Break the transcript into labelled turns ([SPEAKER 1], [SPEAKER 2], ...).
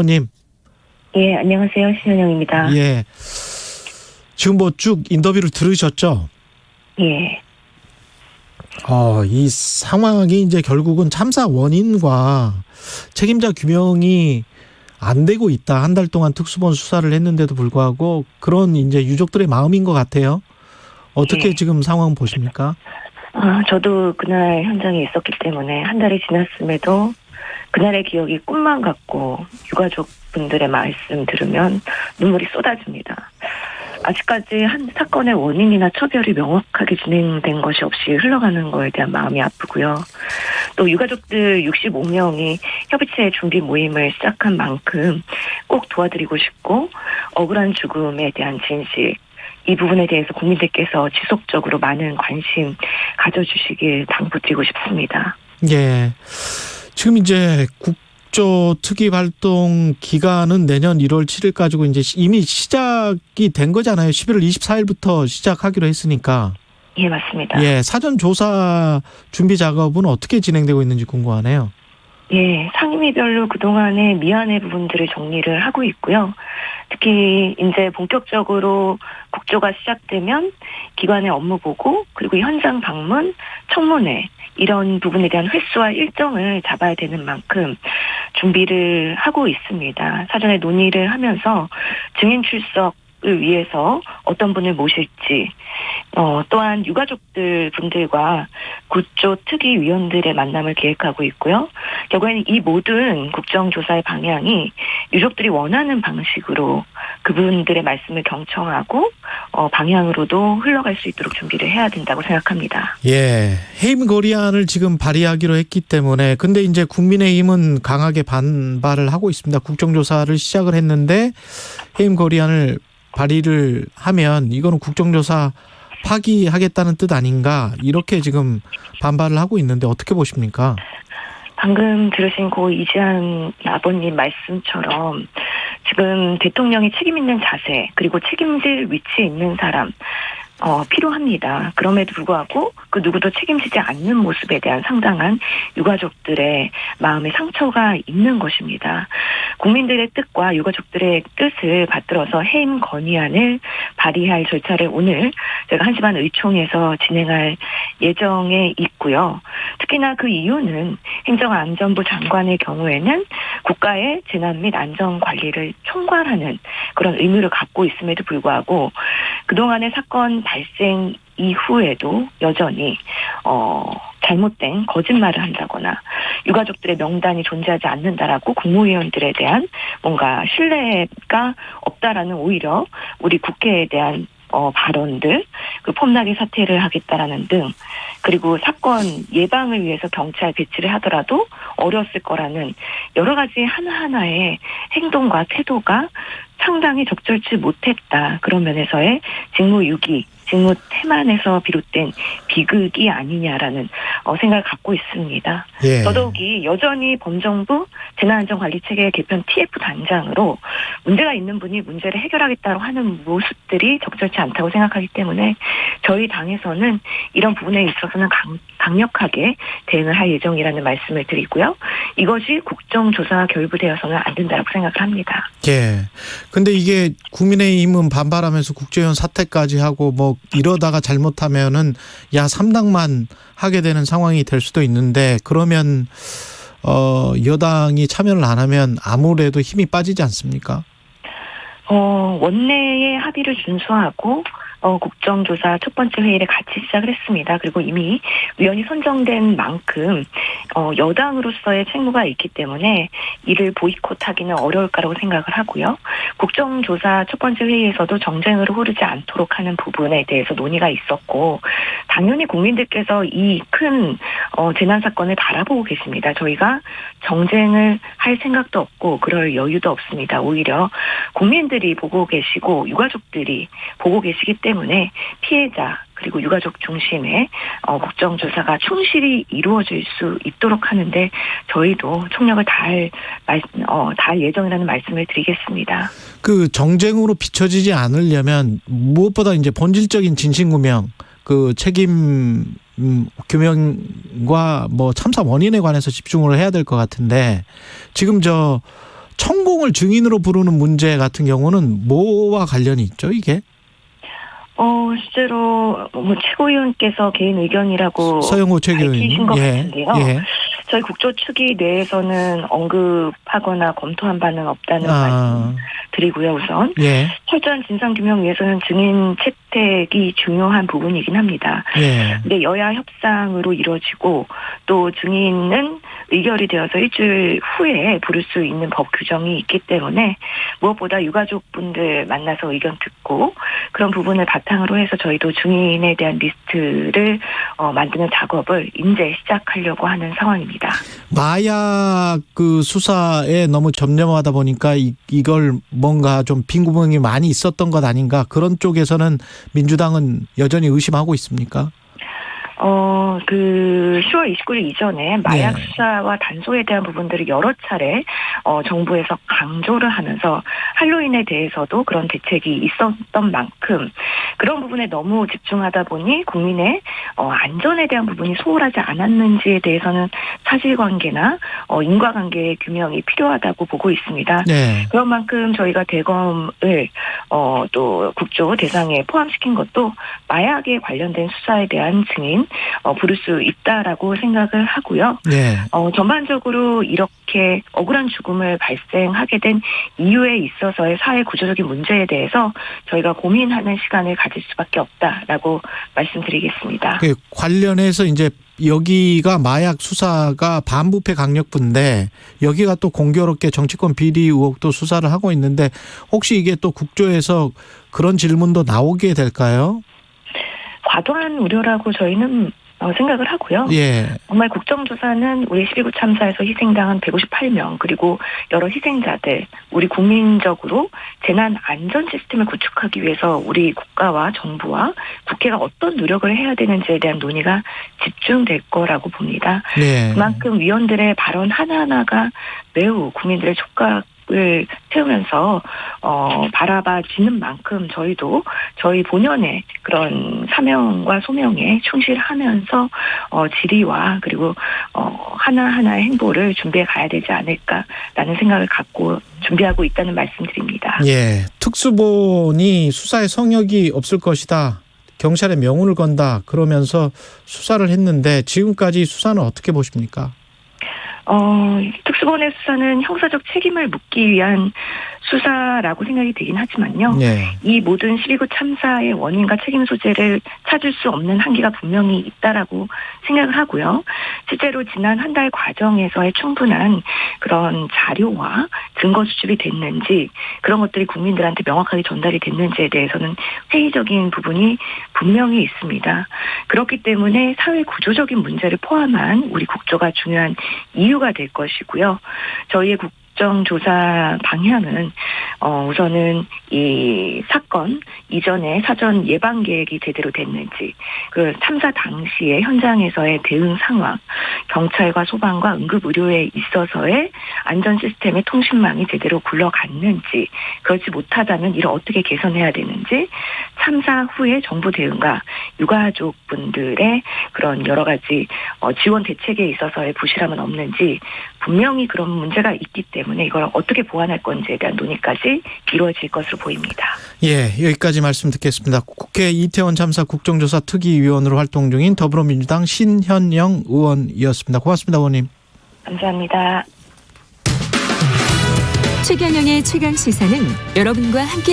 [SPEAKER 1] 님.
[SPEAKER 2] 예, 안녕하세요. 신현영입니다.
[SPEAKER 1] 예. 지금 뭐 쭉 인터뷰를 들으셨죠?
[SPEAKER 2] 예.
[SPEAKER 1] 이 상황이 이제 결국은 참사 원인과 책임자 규명이 안 되고 있다. 한 달 동안 특수본 수사를 했는데도 불구하고 그런 이제 유족들의 마음인 것 같아요. 어떻게
[SPEAKER 2] 예.
[SPEAKER 1] 지금 상황 보십니까?
[SPEAKER 2] 저도 그날 현장에 있었기 때문에 한 달이 지났음에도 그날의 기억이 꿈만 같고 유가족 분들의 말씀 들으면 눈물이 쏟아집니다. 아직까지 한 사건의 원인이나 처벌이 명확하게 진행된 것이 없이 흘러가는 거에 대한 마음이 아프고요. 또 유가족들 65명이 협의체 준비 모임을 시작한 만큼 꼭 도와드리고 싶고 억울한 죽음에 대한 진실, 이 부분에 대해서 국민들께서 지속적으로 많은 관심 가져주시길 당부드리고 싶습니다.
[SPEAKER 1] 예. 지금 이제 국조 특위 활동 기간은 내년 1월 7일까지고 이제 이미 시작이 된 거잖아요. 11월 24일부터 시작하기로 했으니까.
[SPEAKER 2] 예, 맞습니다.
[SPEAKER 1] 예. 사전 조사 준비 작업은 어떻게 진행되고 있는지 궁금하네요.
[SPEAKER 2] 예, 상임위별로 그동안의 미안의 부분들을 정리를 하고 있고요. 특히 이제 본격적으로 국조가 시작되면 기관의 업무 보고 그리고 현장 방문, 청문회 이런 부분에 대한 횟수와 일정을 잡아야 되는 만큼 준비를 하고 있습니다. 사전에 논의를 하면서 증인 출석을 위해서 어떤 분을 모실지, 또한 유가족들 분들과 국조 특위 위원들의 만남을 계획하고 있고요. 결국에는 이 모든 국정조사의 방향이 유족들이 원하는 방식으로 그분들의 말씀을 경청하고 방향으로도 흘러갈 수 있도록 준비를 해야 된다고 생각합니다.
[SPEAKER 1] 예. 해임 거리안을 지금 발의하기로 했기 때문에 근데 이제 국민의힘은 강하게 반발을 하고 있습니다. 국정조사를 시작을 했는데 해임 거리안을 발의를 하면 이거는 국정조사 파기하겠다는 뜻 아닌가 이렇게 지금 반발을 하고 있는데 어떻게 보십니까?
[SPEAKER 2] 방금 들으신 고 이지한 아버님 말씀처럼 지금 대통령이 책임 있는 자세 그리고 책임질 위치에 있는 사람 필요합니다. 그럼에도 불구하고 그 누구도 책임지지 않는 모습에 대한 상당한 유가족들의 마음의 상처가 있는 것입니다. 국민들의 뜻과 유가족들의 뜻을 받들어서 해임 건의안을 발의할 절차를 오늘 저희가 1시 반 의총에서 진행할 예정에 있고요. 특히나 그 이유는 행정안전부 장관의 경우에는 국가의 재난 및 안전관리를 총괄하는 그런 의무를 갖고 있음에도 불구하고 그동안의 사건 발생 이후에도 여전히 잘못된 거짓말을 한다거나 유가족들의 명단이 존재하지 않는다라고 국무위원들에 대한 뭔가 신뢰가 없다라는 오히려 우리 국회에 대한 발언들, 그 폼나게 사퇴를 하겠다라는 등, 그리고 사건 예방을 위해서 경찰 배치를 하더라도 어려웠을 거라는 여러 가지 하나하나의 행동과 태도가 상당히 적절치 못했다. 그런 면에서의 직무유기, 직무 태만에서 비롯된 비극이 아니냐라는 생각을 갖고 있습니다.
[SPEAKER 1] 예.
[SPEAKER 2] 더더욱이 여전히 범정부 재난안전관리체계 개편 TF 단장으로 문제가 있는 분이 문제를 해결하겠다고 하는 모습들이 적절치 않다고 생각하기 때문에 저희 당에서는 이런 부분에 있어서는 강력하게 대응을 할 예정이라는 말씀을 드리고요. 이것이 국정조사와 결부되어서는 안 된다고 생각을 합니다.
[SPEAKER 1] 예. 근데 이게 국민의힘은 반발하면서 국회의원 사퇴까지 하고 뭐 이러다가 잘못하면은 3당만 하게 되는 상황이 될 수도 있는데 그러면 여당이 참여를 안 하면 아무래도 힘이 빠지지 않습니까?
[SPEAKER 2] 원내의 합의를 준수하고 국정조사 첫 번째 회의를 같이 시작을 했습니다. 그리고 이미 위원이 선정된 만큼 여당으로서의 책무가 있기 때문에 이를 보이콧하기는 어려울 거라고 생각을 하고요. 국정조사 첫 번째 회의에서도 정쟁으로 흐르지 않도록 하는 부분에 대해서 논의가 있었고 당연히 국민들께서 이 큰 재난 사건을 바라보고 계십니다. 저희가 정쟁을 할 생각도 없고 그럴 여유도 없습니다. 오히려 국민들이 보고 계시고 유가족들이 보고 계시기 때문에 피해자 그리고 유가족 중심의 국정조사가 충실히 이루어질 수 있도록 하는데 저희도 총력을 다할 예정이라는 말씀을 드리겠습니다.
[SPEAKER 1] 그 정쟁으로 비춰지지 않으려면 무엇보다 이제 본질적인 진실규명, 그 책임 규명과 뭐 참사 원인에 관해서 집중을 해야 될 것 같은데 지금 천공을 증인으로 부르는 문제 같은 경우는 뭐와 관련이 있죠, 이게?
[SPEAKER 2] 실제로 최고위원께서 개인 의견이라고
[SPEAKER 1] 서영호 최고위원님.
[SPEAKER 2] 밝히신 것 같은데요.
[SPEAKER 1] 예.
[SPEAKER 2] 저희 국조 측이 내에서는 언급하거나 검토한 바는 없다는 말씀 드리고요. 우선
[SPEAKER 1] 예.
[SPEAKER 2] 철저한 진상규명 위해서는 증인 채택이 중요한 부분이긴 합니다.
[SPEAKER 1] 예.
[SPEAKER 2] 근데 여야 협상으로 이루어지고 또 증인은 의결이 되어서 일주일 후에 부를 수 있는 법 규정이 있기 때문에 무엇보다 유가족분들 만나서 의견 듣고 그런 부분을 바탕으로 해서 저희도 증인에 대한 리스트를 만드는 작업을 이제 시작하려고 하는 상황입니다.
[SPEAKER 1] 마약 그 수사에 너무 전념하다 보니까 이걸 뭔가 좀 빈 구멍이 많이 있었던 것 아닌가, 그런 쪽에서는 민주당은 여전히 의심하고 있습니까?
[SPEAKER 2] 10월 29일 이전에 마약
[SPEAKER 1] 네.
[SPEAKER 2] 수사와 단속에 대한 부분들을 여러 차례 정부에서 강조를 하면서 할로윈에 대해서도 그런 대책이 있었던 만큼 그런 부분에 너무 집중하다 보니 국민의 안전에 대한 부분이 소홀하지 않았는지에 대해서는 사실관계나 인과관계의 규명이 필요하다고 보고 있습니다.
[SPEAKER 1] 네.
[SPEAKER 2] 그런 만큼 저희가 대검을 또 국조 대상에 포함시킨 것도 마약에 관련된 수사에 대한 증인 부를 수 있다라고 생각을 하고요.
[SPEAKER 1] 네.
[SPEAKER 2] 전반적으로 이렇게 억울한 죽음을 발생하게 된 이유에 있어서의 사회 구조적인 문제에 대해서 저희가 고민하는 시간을 가질 수밖에 없다라고 말씀드리겠습니다.
[SPEAKER 1] 그 관련해서 이제 여기가 마약 수사가 반부패 강력부인데 여기가 또 공교롭게 정치권 비리 의혹도 수사를 하고 있는데 혹시 이게 또 국조에서 그런 질문도 나오게 될까요?
[SPEAKER 2] 과도한 우려라고 저희는 생각을 하고요.
[SPEAKER 1] 예.
[SPEAKER 2] 정말 국정조사는 우리 12구 참사에서 희생당한 158명 그리고 여러 희생자들, 우리 국민적으로 재난 안전 시스템을 구축하기 위해서 우리 국가와 정부와 국회가 어떤 노력을 해야 되는지에 대한 논의가 집중될 거라고 봅니다.
[SPEAKER 1] 예.
[SPEAKER 2] 그만큼 위원들의 발언 하나하나가 매우 국민들의 촉각을 태우면서 바라봐지는 만큼 저희도 저희 본연의 그런 사명과 소명에 충실하면서 질의와 그리고 하나하나의 행보를 준비해 가야 되지 않을까라는 생각을 갖고 준비하고 있다는 말씀드립니다.
[SPEAKER 1] 예. 특수본이 수사에 성역이 없을 것이다, 경찰에 명운을 건다 그러면서 수사를 했는데 지금까지 수사는 어떻게 보십니까?
[SPEAKER 2] 특수본의 수사는 형사적 책임을 묻기 위한 수사라고 생각이 되긴 하지만요.
[SPEAKER 1] 네.
[SPEAKER 2] 이 모든 12구 참사의 원인과 책임 소재를 찾을 수 없는 한계가 분명히 있다라고 생각을 하고요. 실제로 지난 한 달 과정에서의 충분한 그런 자료와 증거 수집이 됐는지, 그런 것들이 국민들한테 명확하게 전달이 됐는지에 대해서는 회의적인 부분이 분명히 있습니다. 그렇기 때문에 사회 구조적인 문제를 포함한 우리 국조가 중요한 이유가 될 것이고요. 저희의 국정조사 방향은 우선은 이 사건 이전에 사전 예방 계획이 제대로 됐는지, 그 참사 당시에 현장에서의 대응 상황, 경찰과 소방과 응급의료에 있어서의 안전 시스템의 통신망이 제대로 굴러갔는지, 그렇지 못하다면 이를 어떻게 개선해야 되는지, 참사 후에 정부 대응과 유가족분들의 그런 여러 가지 지원 대책에 있어서의 부실함은 없는지, 분명히 그런 문제가 있기 때문에 이걸 어떻게 보완할 건지에 대한 논의까지 이루어질 것으로 보입니다.
[SPEAKER 1] 예, 여기까지 말씀 듣겠습니다. 국회 이태원 참사 국정조사 특위위원으로 활동 중인 더불어민주당 신현영 의원이었습니다. 고맙습니다, 의원님.
[SPEAKER 2] 감사합니다.
[SPEAKER 3] 최경영의 최강 시사는 여러분과 함께